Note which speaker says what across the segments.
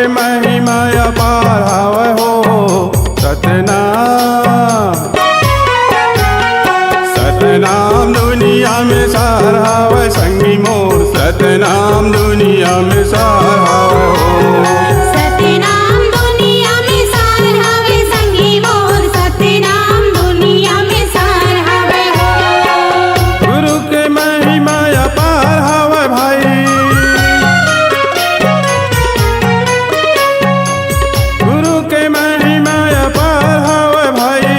Speaker 1: महिमा अपार हावै हो सतनाम। सतनाम दुनिया में सार हावै संगी मोर, सतनाम दुनिया में सार हावै हो।
Speaker 2: सतनाम दुनिया में सार हावै संगी मोर, सतनाम दुनिया में सार हावै हो।
Speaker 1: गुरु के महिमा अपार हावै भाई, गुरु के महिमा अपार हावै भाई,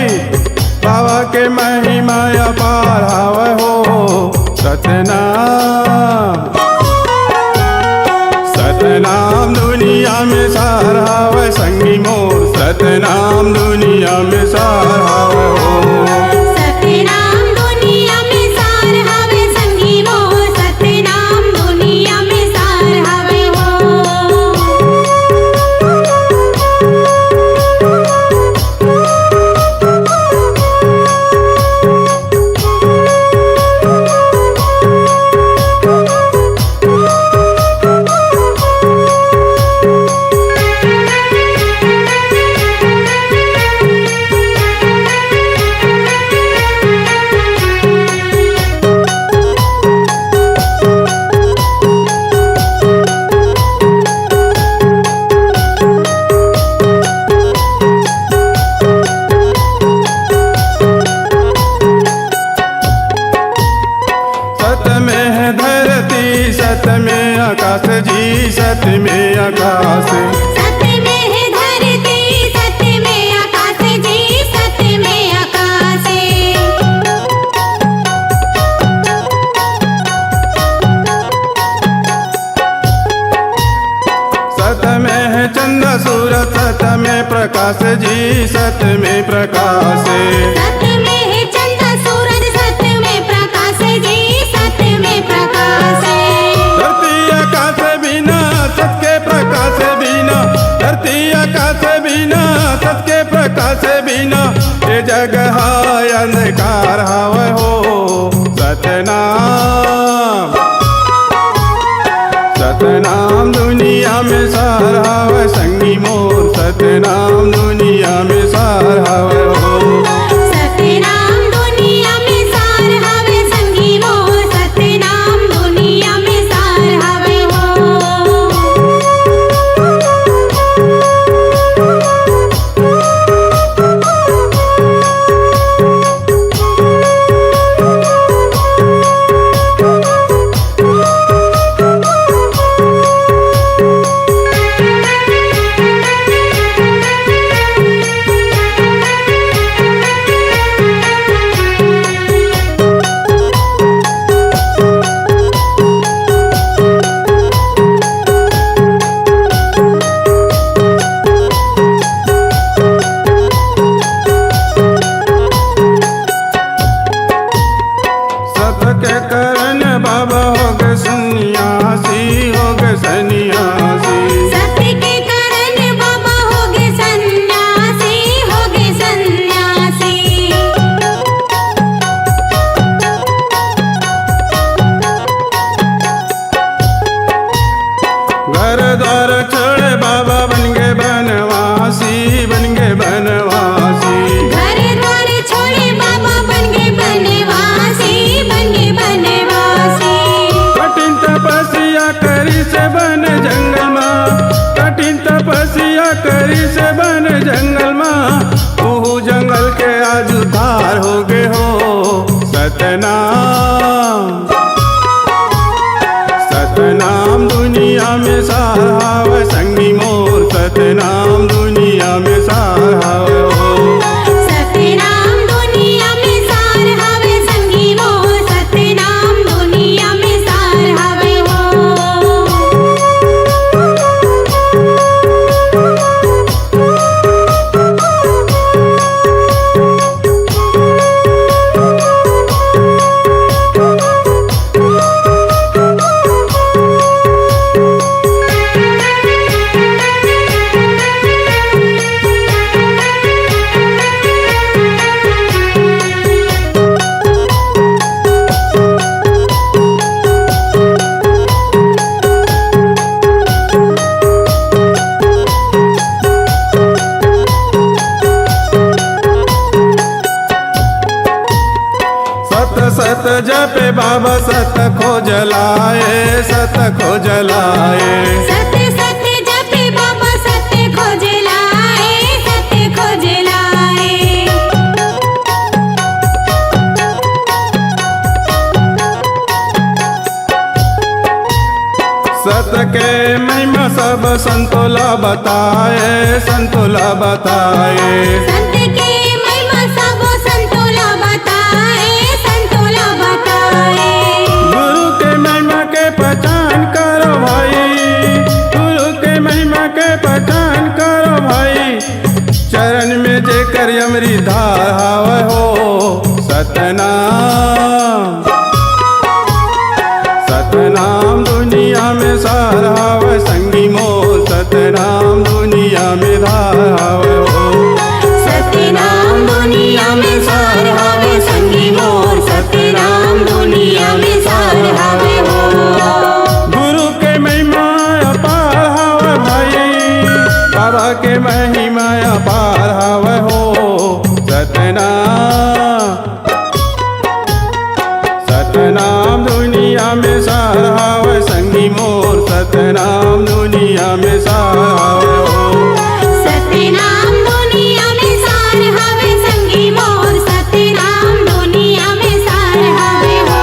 Speaker 1: बाबा के महिमा अपार हावै हो सतनाम। सतनाम दुनिया में सार हावै संगी मोर, सतनाम दुनिया में सार हावै हो।
Speaker 2: सतनाम दुनिया में सार हावै संगी मोर, सतनाम दुनिया में सार हावै हो।
Speaker 1: सत में है धरती, सत में आकाश जी, सत में आकाश।
Speaker 2: सत में है धरती, सत में आकाश जी, सत में आकाश।
Speaker 1: सत में है चंद्र सूरज, सत में प्रकाश जी, सत में प्रकाश।
Speaker 2: सत में है चंद्र सूरज, सत में प्रकाश जी, सत में प्रकाश।
Speaker 1: धरती आकाश बिना सत के प्रकाश बिना, धरती आकाश बिना सत के प्रकाश बिना, ये जगह अंधकार हावै हो सतनाम। सतनाम दुनिया में सार हावै संगी मोर, सतनाम दुनिया में सार हावै हो।
Speaker 2: सतनाम दुनिया में सार हावै संगी मोर, सतनाम दुनिया में सार हावै हो।
Speaker 1: सत के करण बाबा हो गए सन्यासी, हो गए सन्यासी।
Speaker 2: सत के कारण बाबा हो गए सन्यासी, हो गए सन्यासी।
Speaker 1: घर द्वार छोड़े बाबा बन गए बनवासी, बन गए बनवासी।
Speaker 2: घर द्वार छोड़े बाबा बन गए बनवासी, बन गए बनवासी।
Speaker 1: कठिन तपस्या करी से बन जंगल माँ, कठिन तपस्या करी से बन जंगल माँ, ओहू जंगल के आज उद्धार हो गए हो सतनाम। सतनाम दुनिया में सार हावै संगी मोर, सतनाम दुनिया में सार हावै हो।
Speaker 2: सतनाम दुनिया में सार हावै संगी मोर, सतनाम दुनिया में सार हावै हो।
Speaker 1: बाबा सत खोजलाए, सत खोजलाए।
Speaker 2: सत्य सत्य जपे बाबा सत्य खोज लाए, सत्य खोज लाए।
Speaker 1: सत के महिमा सब संतोला बताए, संतोला बताए।
Speaker 2: संत के महिमा सब संतोला बताए, संतोला बताए।
Speaker 1: गुरु के महिमा के पहचान करो भाई, गुरु के महिमा के पहचान करो भाई। चरण में जेकर अमृत धार हावे हो, सतनाम, सतनाम दुनिया में सार हावे संगी मोर, सतनाम दुनिया में धार हावे हो।
Speaker 2: सतनाम दुनिया में सार हावे संगी मोर, सतनाम दुनिया में सार हावे हो।
Speaker 1: गुरु के महिमा अपार हावे भाई, बाबा के महिमा अपार हावे हो। सतनाम, सतनाम दुनिया में सार हावे संगी मोर, सतनाम दुनिया में सार हावे हो।
Speaker 2: सतनाम दुनिया में सार हावे संगी मोर, सतनाम दुनिया में सार हावे हो।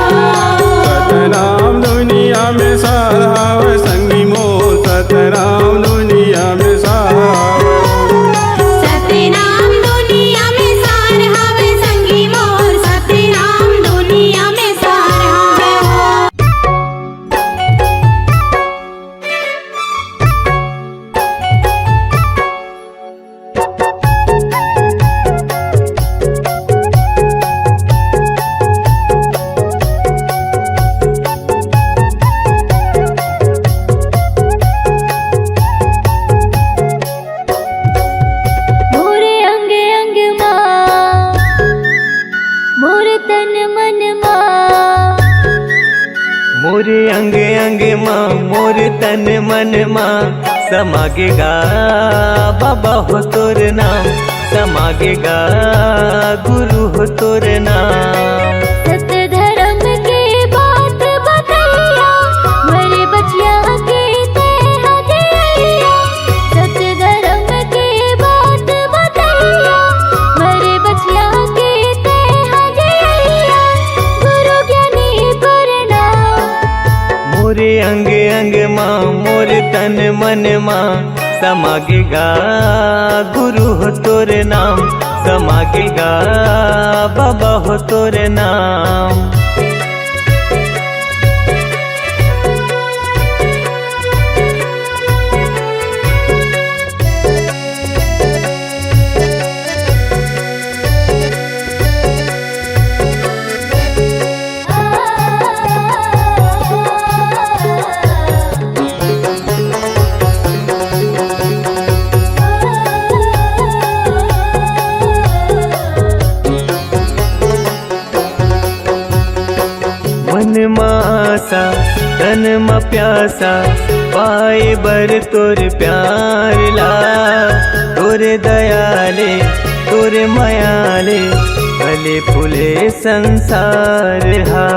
Speaker 1: सतनाम दुनिया में सार हावे संगी मोर, सतनाम दुनिया में सार हावे हो।
Speaker 2: सतनाम दुनिया में सार हावे संगी मोर, सतनाम दुनिया में सार हावे हो। मोरे अंग अंग माँ, मोरे तन मन माँ।
Speaker 3: मोरे अंग अंग माँ, मोरे तन मन माँ, समागेगा बाबा हो तोर नाम, समागेगा गुरु हो तोर नाम।
Speaker 2: सत्य धर्म के बात बतैया, मेरे बचिया के ते हजैया। सत्य धर्म के बात बतैया, मेरे बचिया के ते हजैया। गुरु ज्ञानी प्रणाम।
Speaker 3: मोरे अंग अंग माँ, मोरे तन मन माँ, समागेगा गुरु हो तोर नाम, समागेगा बाबा हो तोर नाम। मन मासा तन म प्यासा, पाए बर तोर प्यार ला। तोरे दयाले तोरे मयाले, भले फूले संसार हा।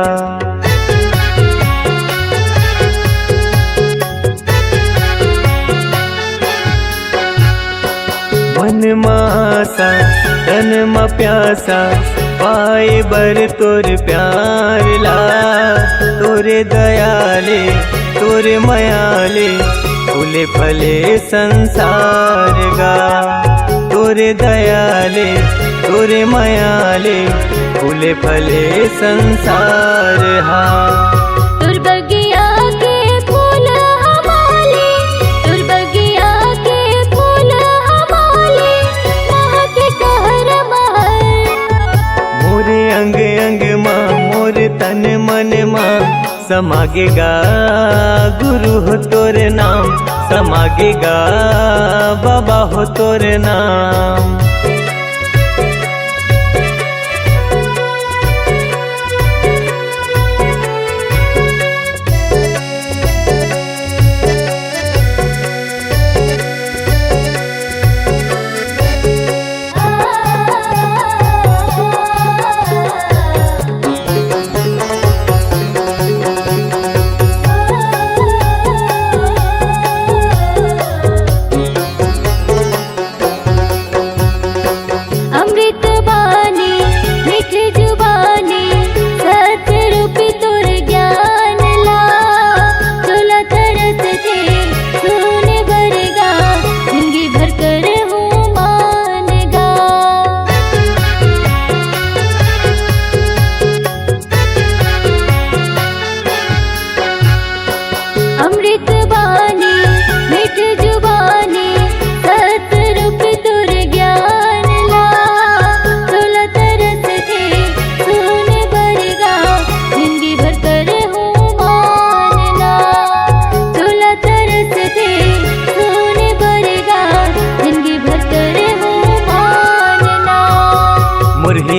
Speaker 3: मन मासा तन म प्यासा, पाए बर तोर प्यार ला। तोरे दयाले तोरे मयाले, फूले फले संसार गा। तोरे दयाले तोरे मयाले, फूले फले संसार हा।
Speaker 2: तुर बगिया के फूल हमारे, तुर बगिया के फूल हमारे, महक कहर महल।
Speaker 3: मोरे अंग अंग माँ, मोरे तन मन माँ, समागेगा गुरु हो तोर नाम, समागेगा बाबा हो तोर नाम।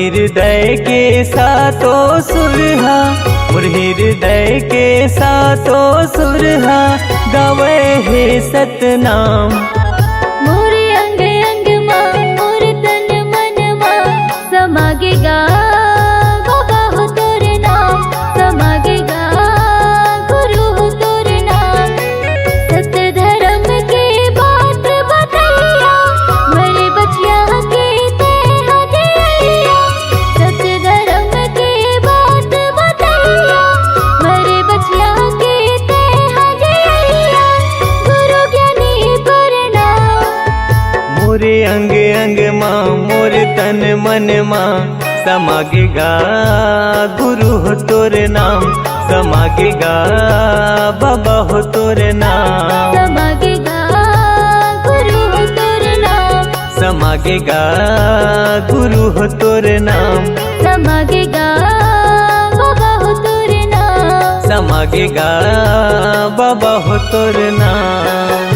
Speaker 3: हृदय के सातों सुरहा, मोर हृदय के सातों सुरहा गावे हे सतनाम।
Speaker 2: मोर अंग अंग माँ मोर तन मन माँ समागेगा बाबा हो तोर नाम, समागेगा गुरु हो तोर नाम। सत्य धर्म के बात बतैया मेरे बचिया के ते हदिया। सत्य धर्म के बात बतैया मेरे बचिया के ते हदिया। गुरु ज्ञानी प्रणाम।
Speaker 3: मोरे अंग अंग माँ मोर तन मन माँ समागेगा गुरु हो तोर नाम, समागेगा बाबा हो तोर नाम।
Speaker 2: समागेगा गुरु हो तोर नाम,
Speaker 3: समागेगा गुरु हो तोर नाम,
Speaker 2: समागेगा बाबा हो तोर नाम।
Speaker 3: समागेगा बाबा हो तोर नाम।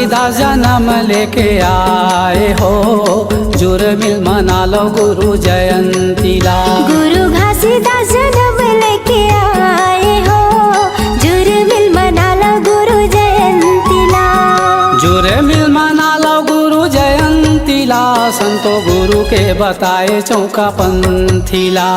Speaker 4: घासीदास जन्म लेके आए हो, जुर्मिल मना लो गुरु जयंतीला।
Speaker 2: गुरु घासीदास जन्म लेके आए हो, जुर्मिल मना लो गुरु जयंतीला।
Speaker 4: जुर्मिल मना लो गुरु जयंतीला, संतो गुरु के बताए चौका पंथीला।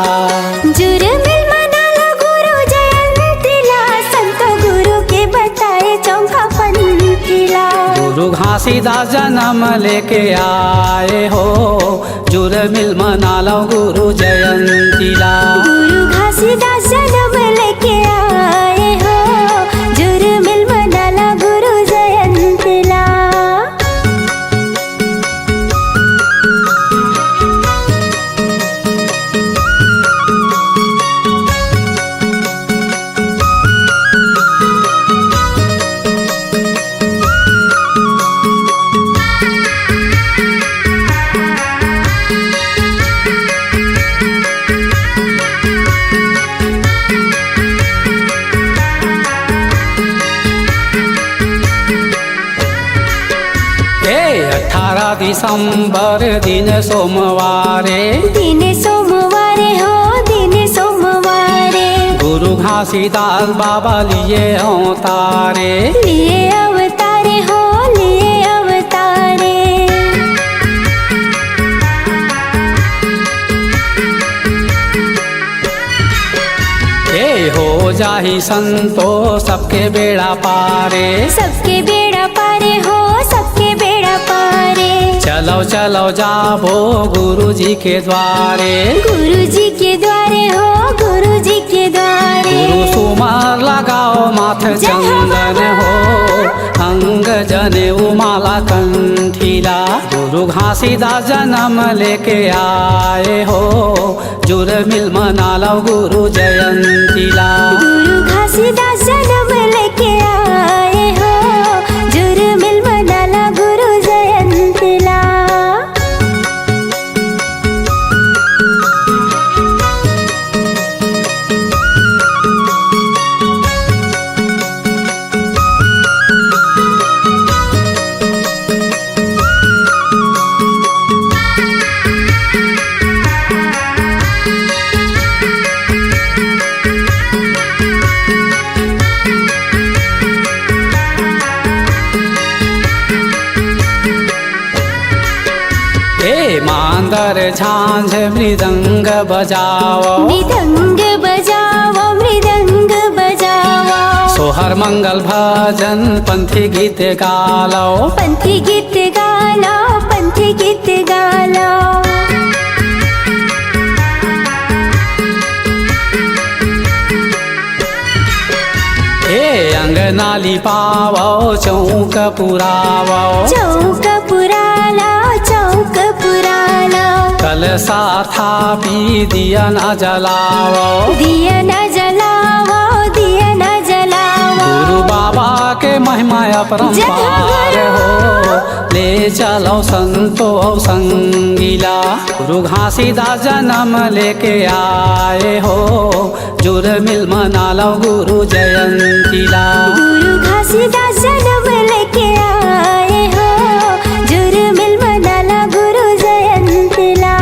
Speaker 2: जुर्मिल मना लो गुरु जयंतीला, संतो गुरु के बताए चौका पंथीला।
Speaker 4: गुरु घासीदास जन्म लेके आए हो, जुर्मिल मना लो गुरु जयंतीला।
Speaker 2: गुरु घासीदास जन्म लेके आए हो, जुर्मिल मना लो गुरु जयंतीला।
Speaker 4: ए 18 दिसंबर दिन सोमवारे,
Speaker 2: दिन सोमवारे हो, दिन सोमवारे।
Speaker 4: गुरु घासीदास बाबा लिए अवतारे।
Speaker 2: लिए अवतारे हो, लिए अवतारे।
Speaker 4: ए हो जाही संतो सबके बेड़ा पारे।
Speaker 2: सबके बेड़ा पारे हो, सबके बेड़ा पारे।
Speaker 4: चलो चलो जाबो गुरु जी के द्वारे।
Speaker 2: गुरु जी के द्वारे हो, गुरु जी के द्वारे।
Speaker 4: गुरु सुमार लगाओ माथ चंदन हो, अंग जने माला कंठीला। गुरु घासीदास जन्म लेके आए हो, जुर्मिल मना लो गुरु जयंतीला।
Speaker 2: गुरु घासीदास जन्म लेके आए हो, जुर्मिल मना लो गुरु जयंतीला।
Speaker 4: ए मांदर झांझ मृदंग बजाओ,
Speaker 2: मृदंग बजाओ, मृदंग बजाओ।
Speaker 4: सोहर मंगल भजन पंथी गीत गालो।
Speaker 2: पंथी गीत गालो, पंथी गीत गालो।
Speaker 4: ए अंगनाली पावो चौक पुरावो,
Speaker 2: चौक पुरालो, चौक पुरालो।
Speaker 4: कलसा थापी दिया न जलावो।
Speaker 2: दिया न जलाओ, दिया न जलाओ।
Speaker 4: गुरु बाबा के महिमा अपरंपार हो, ले चलो संतो संगीला। गुरु घासीदास जन्म लेके आए हो, जुर्मिल मना लो गुरु जयंतीला।
Speaker 2: गुरु घासीदास जन्म लेके आए हो, जुर्मिल मना लो गुरु जयंतीला।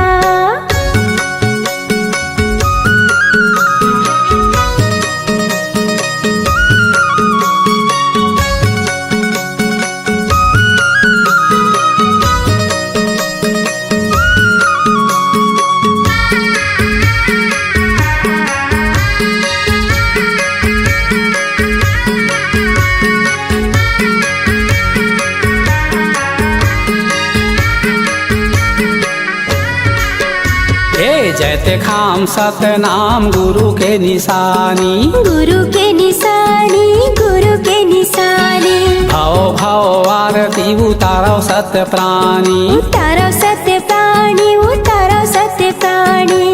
Speaker 4: जैते खाम सतनाम गुरु के निशानी।
Speaker 2: गुरु के निशानी, गुरु के निशानी।
Speaker 4: भाव भाव आरती उतारो सत्य प्राणी।
Speaker 2: उतारो सत्य प्राणी, उतारो सत्य प्राणी।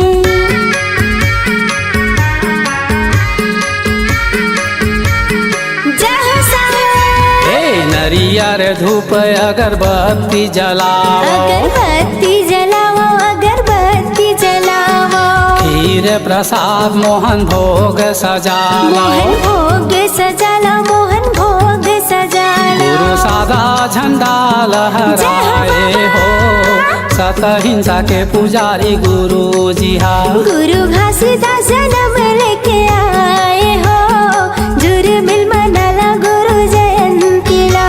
Speaker 4: नरियर धूप अगरबत्ती जलाओ।
Speaker 2: अगरबत्ती जलाओ, अगरबत्ती जलाओ।
Speaker 4: खीर प्रसाद मोहन भोग सजालो।
Speaker 2: मोहन भोग सजालो, मोहन भोग सजालो।
Speaker 4: गुरु सादा झंडा लहराए हो सत हिंसा के पुजारी गुरु जी हा
Speaker 2: गुरु घासीदास जन्म लेके आए हो जुर्मिल मनाला गुरु जयंतीला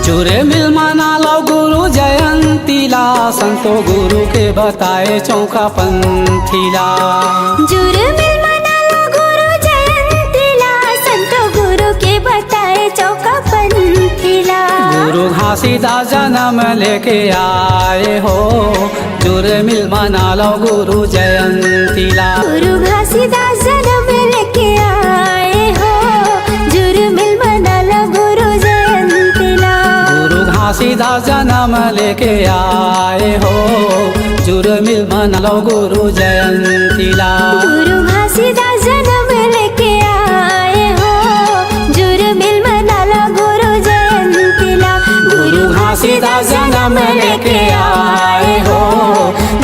Speaker 4: जुरे मिल मना लो गुरु जयंतीला संतो गुरु के बताए चौका पंथीला
Speaker 2: जुर्मिल मनाला गुरु जयंतीला संतो गुरु के बताए चौका पंथीला
Speaker 4: गुरु घासीदास जन्म लेके आए हो जुरे मिल मना लो गुरु जयंतीला
Speaker 2: गुरु घासीदास जन्म लेके आए हो जुर्मिल मनाला गुरु जयंतीला
Speaker 4: गुरु घासीदास जन्म लेके आए हो जुर्मिल मना लो गुरु जयंतीला
Speaker 2: गुरु घासीदास जन्म लेके आए हो जुर्मिल मनाला गुरु जयंतीला
Speaker 4: गुरु घासीदास जन्म लेके आए हो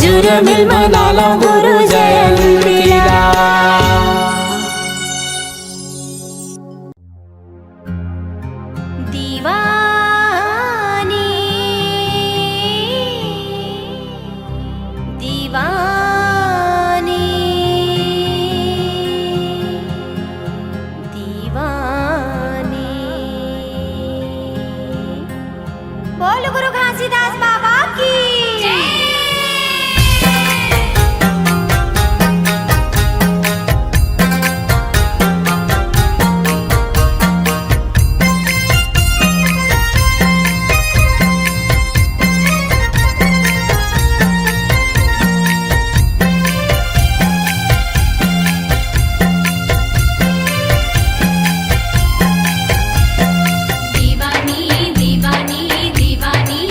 Speaker 4: जुर्मिल मना लो गुरु जयंतीला
Speaker 2: दीवानी दीवानी दीवानी बोल गुरु घासीदास बाबा की दीवानी दीवानी दीवानी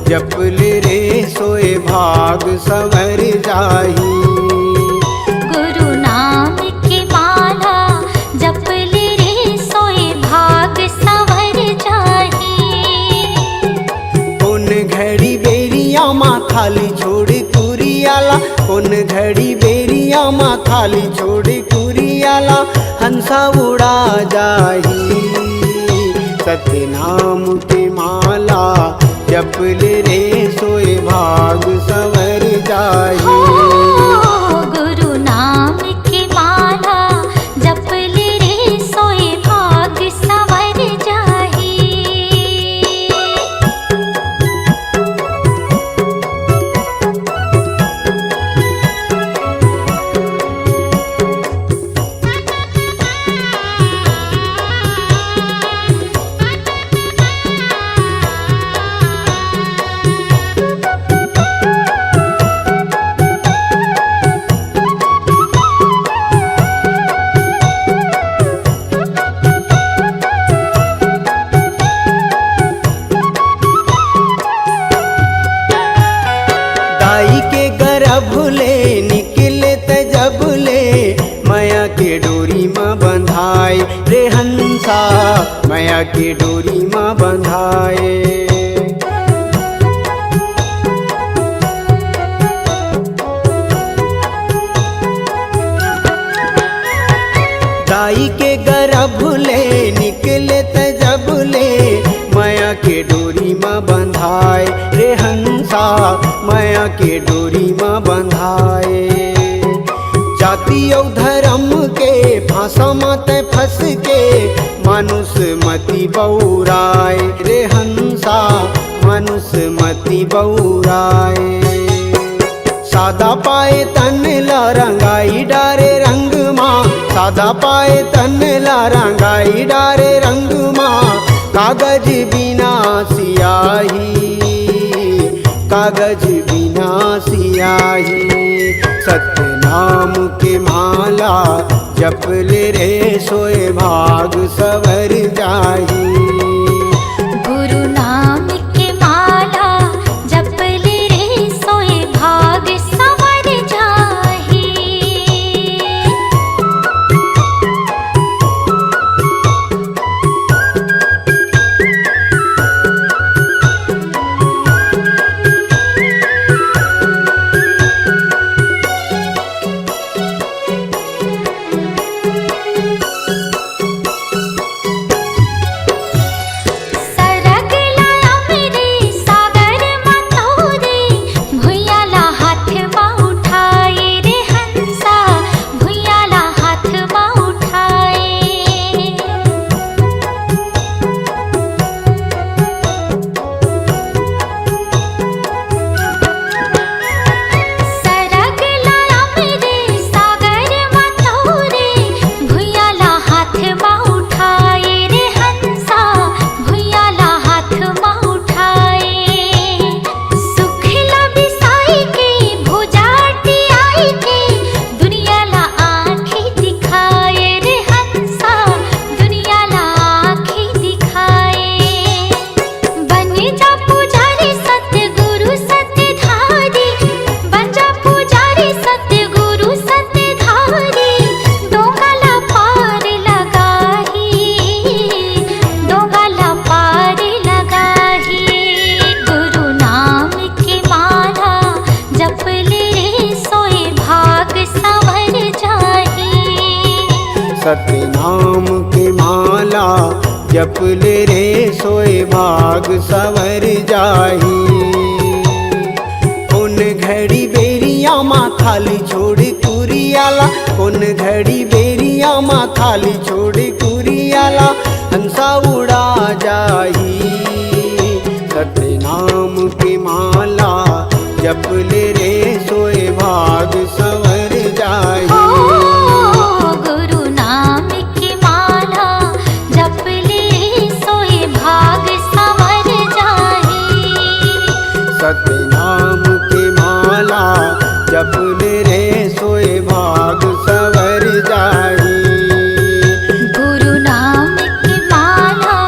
Speaker 1: जपले रे सोए भाग सवर जाही।
Speaker 2: गुरु नाम की माला जपले रे सोए भाग सवर जाही।
Speaker 1: कौन घड़ी बेरिया माँ खाली छोड़ कुरियाला, कौन घड़ी बेरिया माँ खाली छोड़ कुरियाला, हंसा उड़ा जाही। सत्य नाम की माला जपले रे सोए भाग सवर जाही।
Speaker 2: गुरु नाम की माला जपले रे सोए भाग सवर जाही।
Speaker 1: दाई के गर्भ ले निकले त जब ले, माया के डोरी माँ बंधाए रे हंसा, माया के डोरी माँ बंधाए। दाई के गर्भ ले निकले त जब ले, माया के डोरी माँ बंधाए रे हंसा, माया के डोरी माँ बंधाए। जाति और धर्म के फांसा मत फंस के, मानुष मति बौराए रे हंसा, मानुष मति बौराए। सादा पाए तन ला रंगाई डारे रंग माँ, सादा पाए तन ला रंगाई डारे रंग माँ, कागज बिना सियाही, कागज बिना सियाही। सत्य नाम के माला जपले रे सोए भाग सवर जाही।
Speaker 2: गुरु नाम की माला जपले रे सोए भाग सवर जाही।
Speaker 1: सत्य नाम के माला जपले रे सोए भाग सवर जाही। कौन घड़ी बेरिया माँ खाली छोड़ कुरियाला, कौन घड़ी बेरिया माँ खाली छोड़ कुरियाला, हंसा उड़ा जाही। सत्य नाम की माला जपले रे सोए भाग सवर जाही।
Speaker 2: गुरु नाम की माला जपले सोए भाग सवर जाही।
Speaker 1: सत्य नाम की माला जपले रे सोए भाग सवर जाही।
Speaker 2: गुरु नाम की माला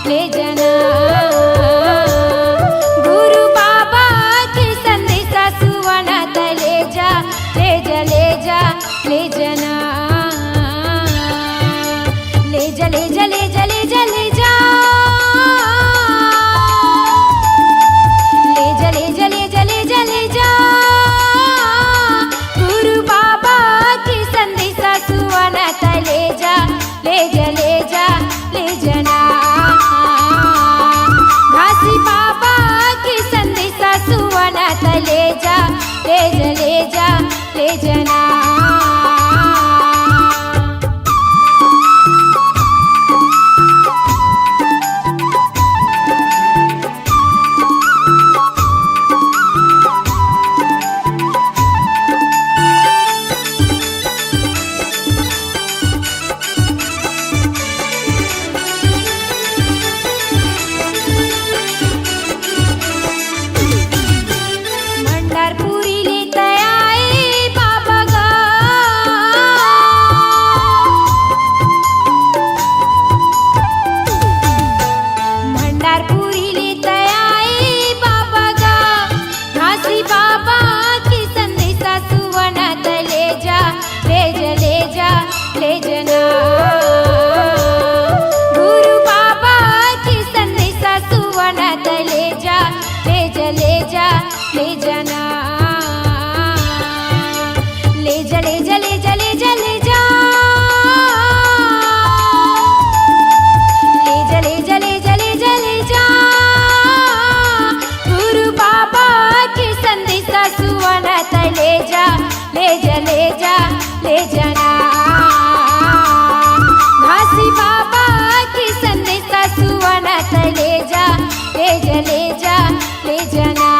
Speaker 2: ले जना गुरु बाबा की संदेशा सुवनात ले जा ले जा ले जा ले जना ले जा ले जा ले जा ले जा ले जा ले जा ले जा ले जा ले जा ले जा गुरु बाबा की संदेशा सुवनात ले जा ले जा ले जा ले जना घासी बाबा की संदेशा सुवनात ले जा ले जा ले जा ले जना ले जना गुरु बाबा की संदेशा सुवनात ले जा ले जा ले जा ले जना ले जा ले जा ले जा ले जा ले जा ले जा ले जा ले जा ले जा ले जा गुरु बाबा की संदेशा सुवनात ले जा ले जा ले जा ले जना घासी बाबा की संदेशा सुवनात ले जा ले जा ले जा ले जना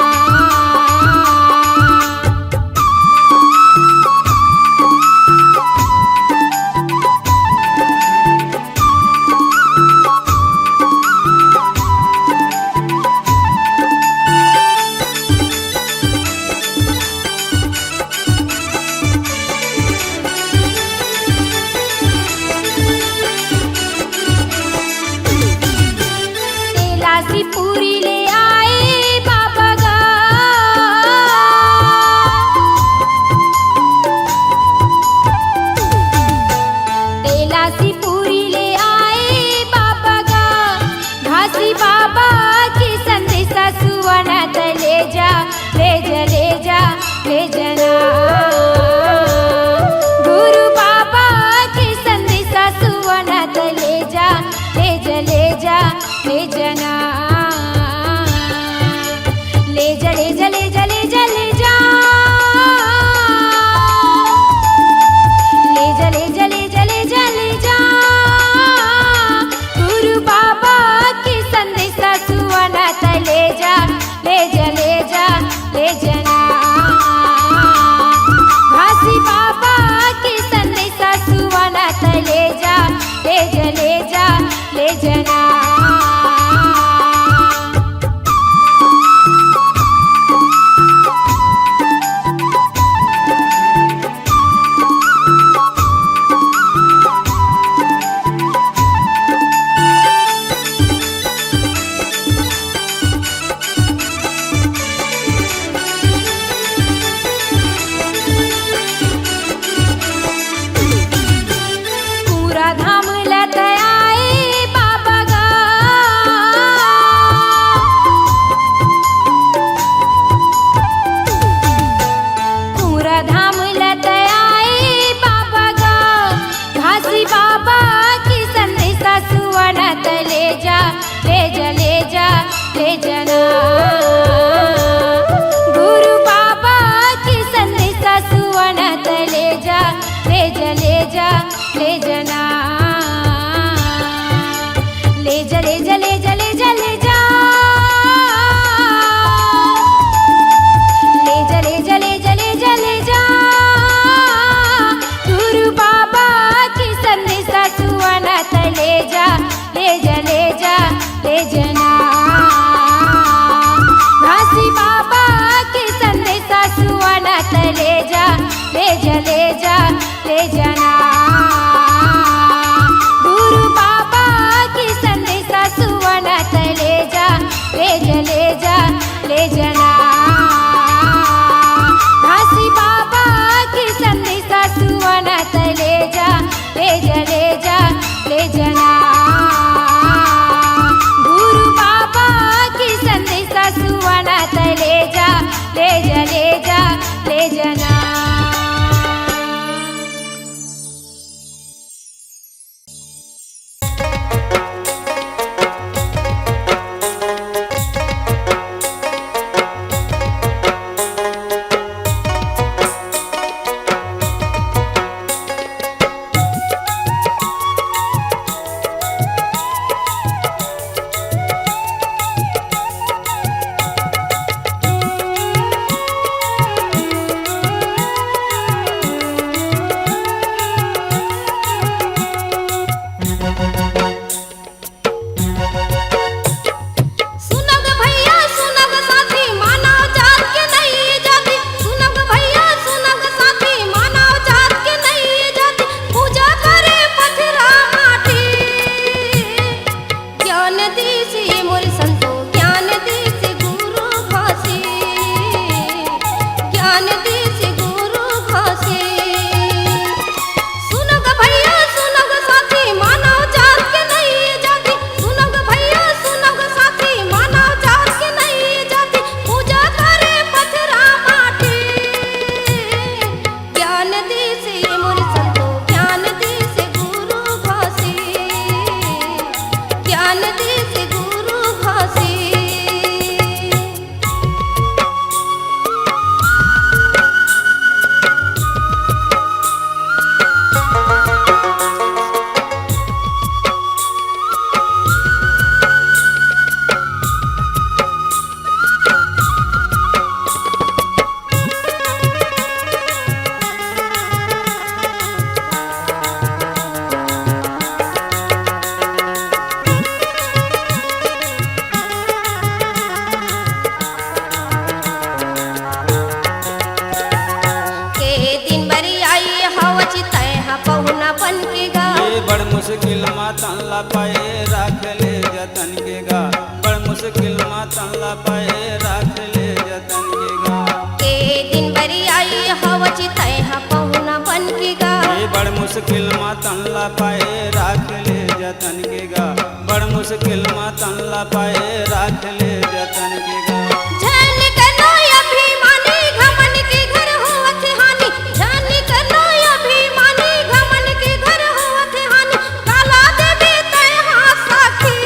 Speaker 1: मुश्किल मा तनला पाए राख ले जतन के गा, बड़ मुश्किल मा तनला पाए राख ले जतन के गा।
Speaker 2: के दिन बरी आई हवच तय पहुना बन के गा,
Speaker 1: बड़ मुश्किल मा तनला पाए राख ले जतन के गा, बड़ मुश्किल मा तनला पाए राख ले जतन के गा।
Speaker 2: झन कनो अभिमानी घमन के घर होत हानि, झन कनो अभिमानी घमन के घर होत हानि, काला देवी तय हाँ साखी।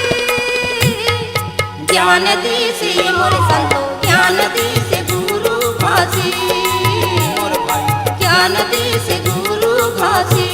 Speaker 2: ज्ञान दी से मोर संतो, ज्ञान दी से गुरु फासी,
Speaker 1: मोर भाई
Speaker 2: ज्ञान दी से गुरु फासी।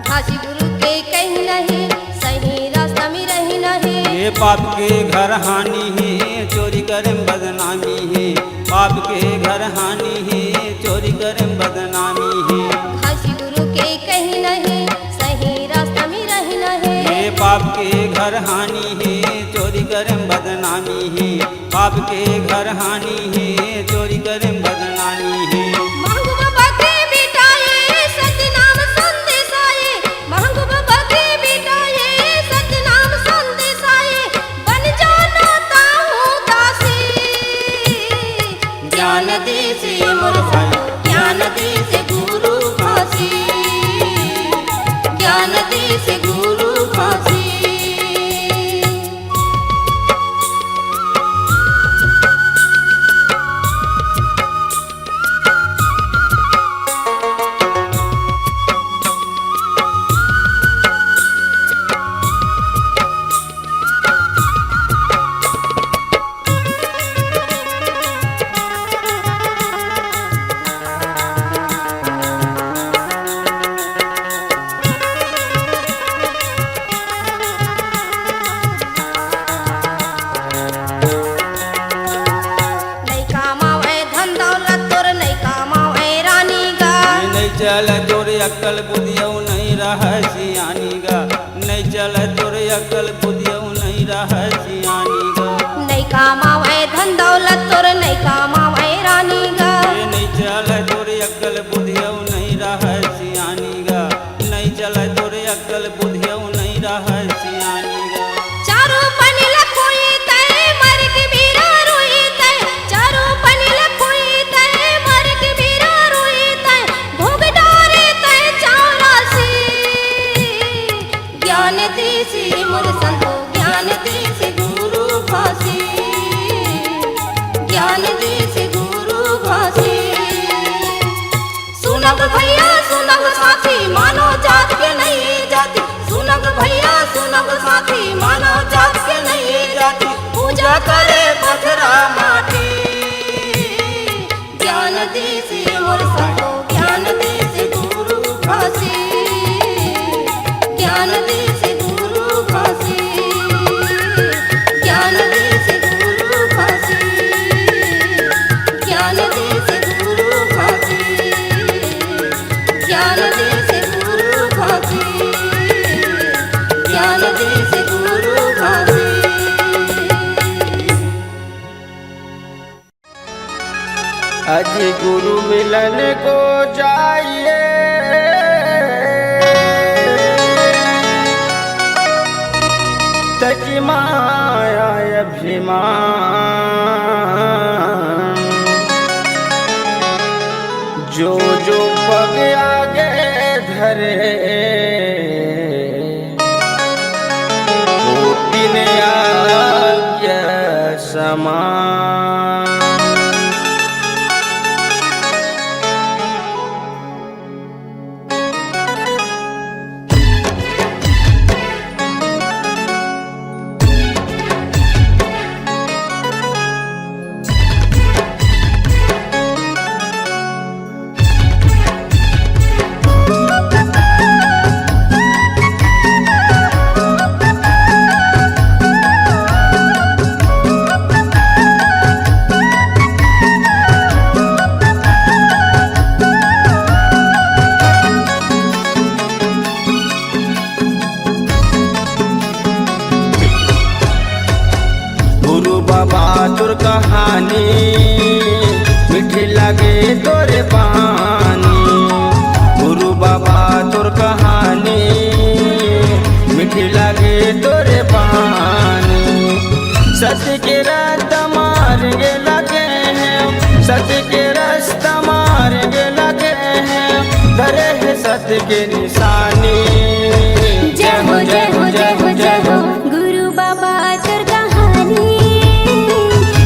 Speaker 2: घासी गुरु के कहीं नहीं, सही रास्ता में रही नहीं।
Speaker 1: ये पाप के घर हानि है, चोरी करम बदनामी है, पाप के घर हानि है, चोरी करम बदनामी है।
Speaker 2: घासी गुरु के कहीं नहीं, सही रास्ता में रही नहीं।
Speaker 1: ये पाप के घर हानि है, चोरी करम बदनामी है, पाप के घर हानि है, चोरी करम बदनामी है।
Speaker 2: महंगू बाबा के बिटाए सतनाम संदेश आए, महंगू बाबा के बिटाए सतनाम संदेश आए, बन जाना ताहू दासी। ज्ञान दी से मोर संतो, ज्ञान दी से गुरु फासी, ज्ञान दी से गुरु फासी। नहीं कामावे धन दौलत तोर नहीं कामावे रानी गा,
Speaker 1: नहीं चल तोर अक्ल बुधियौ नहीं रह सियानी गा, नहीं चल तोर अक्ल बुधियौ नहीं रह सियानी गा।
Speaker 2: नहीं कामावे धन दौलत तोर नहीं कामावे रानी गा,
Speaker 1: ये नहीं चल तोर अक्ल बुधियौ नहीं रह सियानी गा, नहीं चल तोर अक्ल बुधियौ नहीं रह सियानी गा।
Speaker 2: चारों पनी लखोई तय मर के बीरा रोई तय, चारों पनी लखोई तय मर के बीरा रोई तय, भोग डारे तय चौरासी। ज्ञान दी से मोर संतो, ज्ञान दी से गुरु फासी, ज्ञान दी से गुरु फासी। सुनब भैया सुनब साथी, मानो जात के नहीं जाति, सुनब भैया सुनब साथी, मानो जात के नहीं जाति, पूजा करे पथरा माटी। ज्ञान दी से मोर संतो, ज्ञान दी से गुरु फासी, ज्ञान दी से गुरु फासी, ज्ञान दी से गुरु फासी, ज्ञान दी से गुरु फासी, ज्ञान दी से गुरु फासी, ज्ञान दी से गुरु फासी।
Speaker 1: अज गुरु मिलन को जाइए, तज माया अभिमान, जो जो पग आगे धरे वो दिन आज्ञा समान। सत्य के रास्ता मार्ग लगे हैं, धरे है सत्य के निशानी।
Speaker 2: जय हो जय हो जय हो जय हो गुरु बाबा तोर कहानी,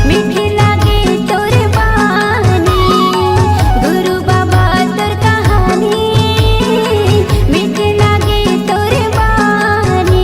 Speaker 2: मीठी लागे तोर बानी। गुरु बाबा तोर कहानी, मीठी लागे तोर बानी।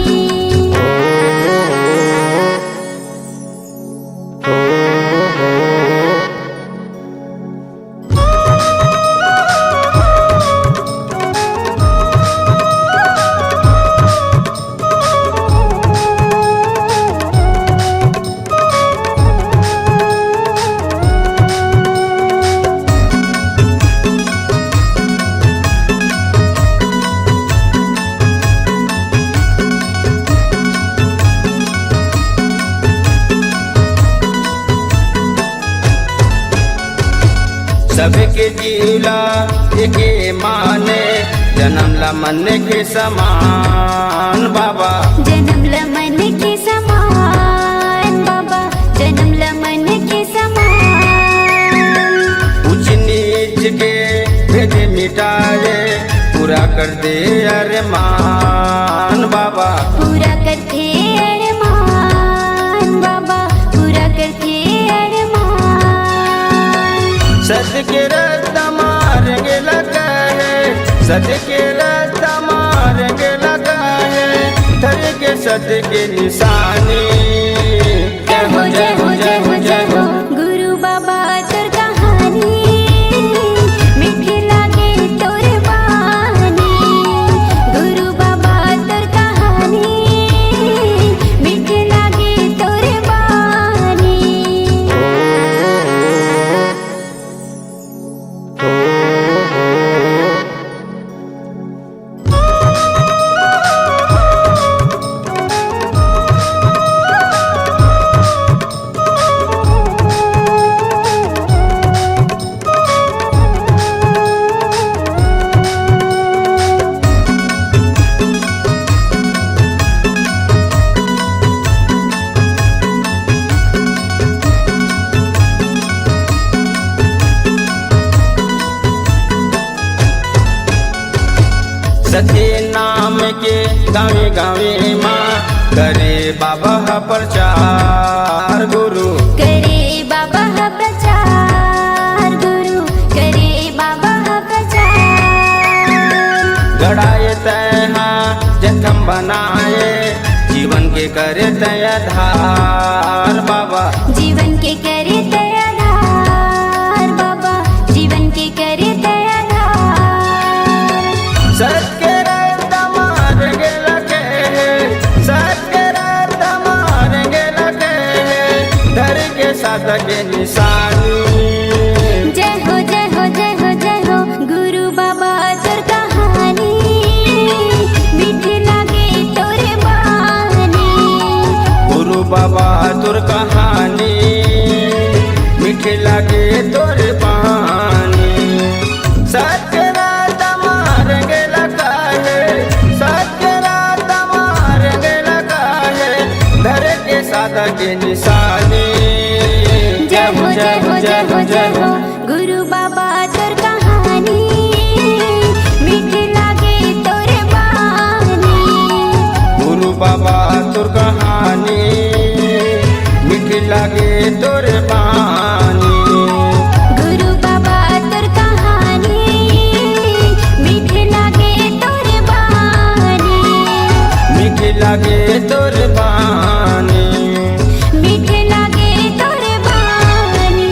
Speaker 1: सबके जीला एके माने, जन्म ला मन के समान बाबा।
Speaker 2: जन्म ला मन के समान बाबा, जन्म ला मन के समान।
Speaker 1: ऊंच नीच के भेद मिटाए, पूरा कर दे अरमान बाबा।
Speaker 2: पूरा करते अरमान बाबा, पूरा करते अरमान।
Speaker 1: सत्य के रास्ता मार्ग लगा है, सत्य के रास्ता मार्ग लगा है, धरे के सत्य के निशानी।
Speaker 2: जय हो जय हो जय हो जय हो गुरु बाबा तोर कहानी, मीठी लागे तोर बानी। गुरु बाबा तोर कहानी, मीठी लागे तोर बानी।
Speaker 1: सत्य नाम के गावे गावे माँ, करे बाबा प्रचार गुरु।
Speaker 2: करे बाबा प्रचार गुरु, करे बाबा प्रचार।
Speaker 1: गड़ाए तहा जखम बनाए, जीवन के करे तय धार बाबा।
Speaker 2: जीवन के करे तैयार बाबा, जीवन के करे तैयार।
Speaker 1: सत्य रास्ता मार्ग लगे हैं, सत्य रास्ता मार्ग लगे हैं, धर के साथ के निशानी।
Speaker 2: जय हो जय हो जय हो जय हो गुरु बाबा तोर कहानी, मीठी लागे तोर बानी।
Speaker 1: गुरु बाबा तोर कहानी, मीठी लागे तोर बानी। सत्य रास्ता मार्ग लगा है, सत्य रास्ता मार्ग लगा है, धर के सादा के निशानी।
Speaker 2: जय हो जय हो जय हो जय हो गुरु बाबा तोर कहानी, मीठी लागे तोर बानी।
Speaker 1: गुरु बाबा तोर कहानी, मीठी लागे तोर बानी।
Speaker 2: गुरु बाबा तोर कहानी, मीठी लागे तोर बानी।
Speaker 1: मीठी लागे तोर बानी।
Speaker 2: मीठी लागे तोर बानी।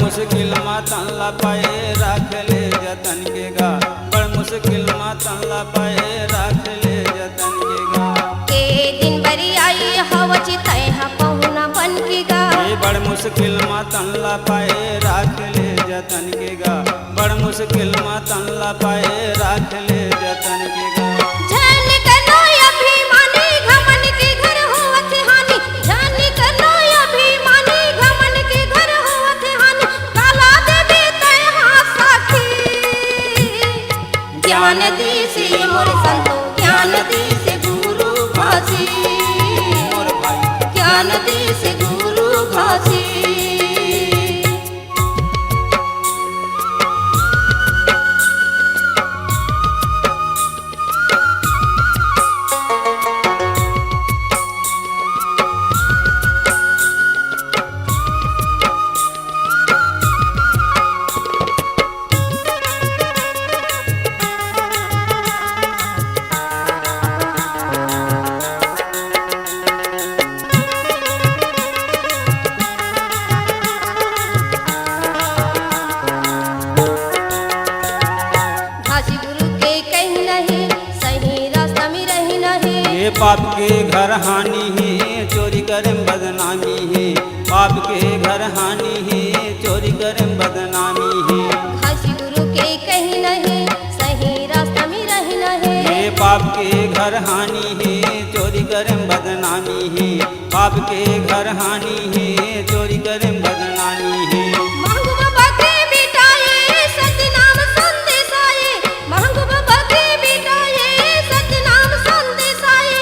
Speaker 1: मुश्किल मा तनला पाए राख ले जतन के गा बड़ मुश्किल मा तनला पाए राख ले जतन के गा
Speaker 2: के दिन बरी आई हवची तय हा पहुना बन के गा
Speaker 1: ए बड़ मुश्किल मा तनला पाए राख ले जतन के गा बड़ मुश्किल मा तनला पाए राख ले जतन के गा
Speaker 2: झन करनो अभिमानी घमन के घर होवत हानि झन करनो अभिमानी घमन के घर होवत हानि काला देवी तय हा साखी ज्ञान दी से मोर संतो ज्ञान दी से गुरु घासी
Speaker 1: मोर भाई
Speaker 2: ज्ञान दी से गुरु घासी घासी गुरु के कहीं नहीं सही रास्ता में रही नहीं
Speaker 1: ये पाप के घर हानि है चोरी करें बदनामी है पाप के घर हानि है चोरी करें बदनामी है
Speaker 2: घासी गुरु के कहीं नहीं सही रास्ता में रही नहीं
Speaker 1: ये पाप के घर हानि है चोरी करें बदनामी है पाप के घर हानि है चोरी करें बदनामी है
Speaker 2: महंगू बाबा के बेटा ये सतनाम संदेश आए महंगू बाबा के बेटा ये सतनाम संदेश आए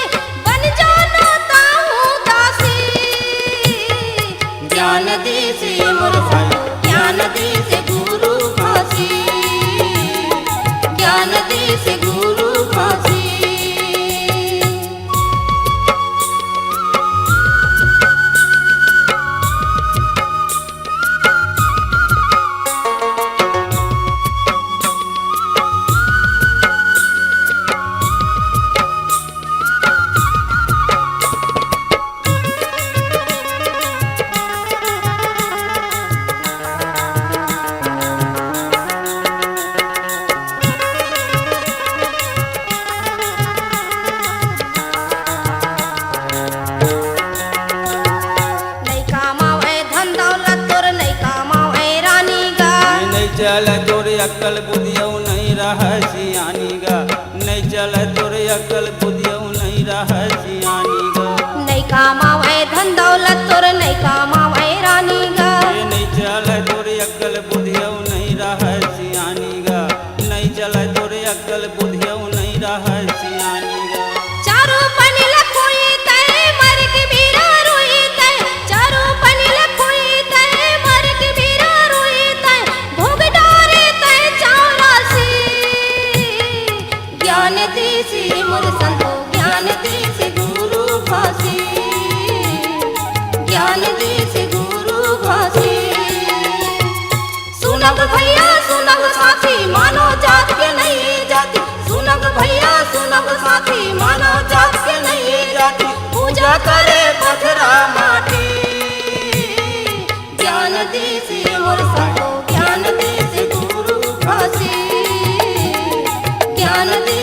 Speaker 2: बन जाना ताहू दासी ज्ञान दी से मोर संतो ज्ञान दी से गुरु घासी ज्ञान दी से गुरु घासी नहीं कामावे धन दौलत तोर नहीं कामावे रानी गा
Speaker 1: नहीं चल तोर अक्कल बुधियौ नहीं रह सियानी गा नहीं चल तोर अक्कल बुधियौ नहीं रह सियानी गा
Speaker 2: नहीं कामावे धन दौलत तोर नहीं कामावे रानी गा
Speaker 1: ये नहीं चल तोर अक्कल बुधियौ नहीं रह सियानी गा नहीं चल तोर अक्कल बुधियौ नहीं रह सियानी गा
Speaker 2: चारों पनी लखोई तय मर के बीरा रोई तय चारों पनी लखोई तय मर के बीरा रोई तय भोग डारे तय चौरासी ज्ञान दी से मोर संतो ज्ञान दी से गुरु घासी ज्ञान दी से गुरु घासी सुनग भैया सुनग साथी मानो जात के नहीं जाती सुनग भैया सुनग साथी मानो जात के नहीं जाती पूजा करे पथरा माटी ज्ञान दी से मोर संतो ज्ञान दी से गुरु घासी ज्ञान दी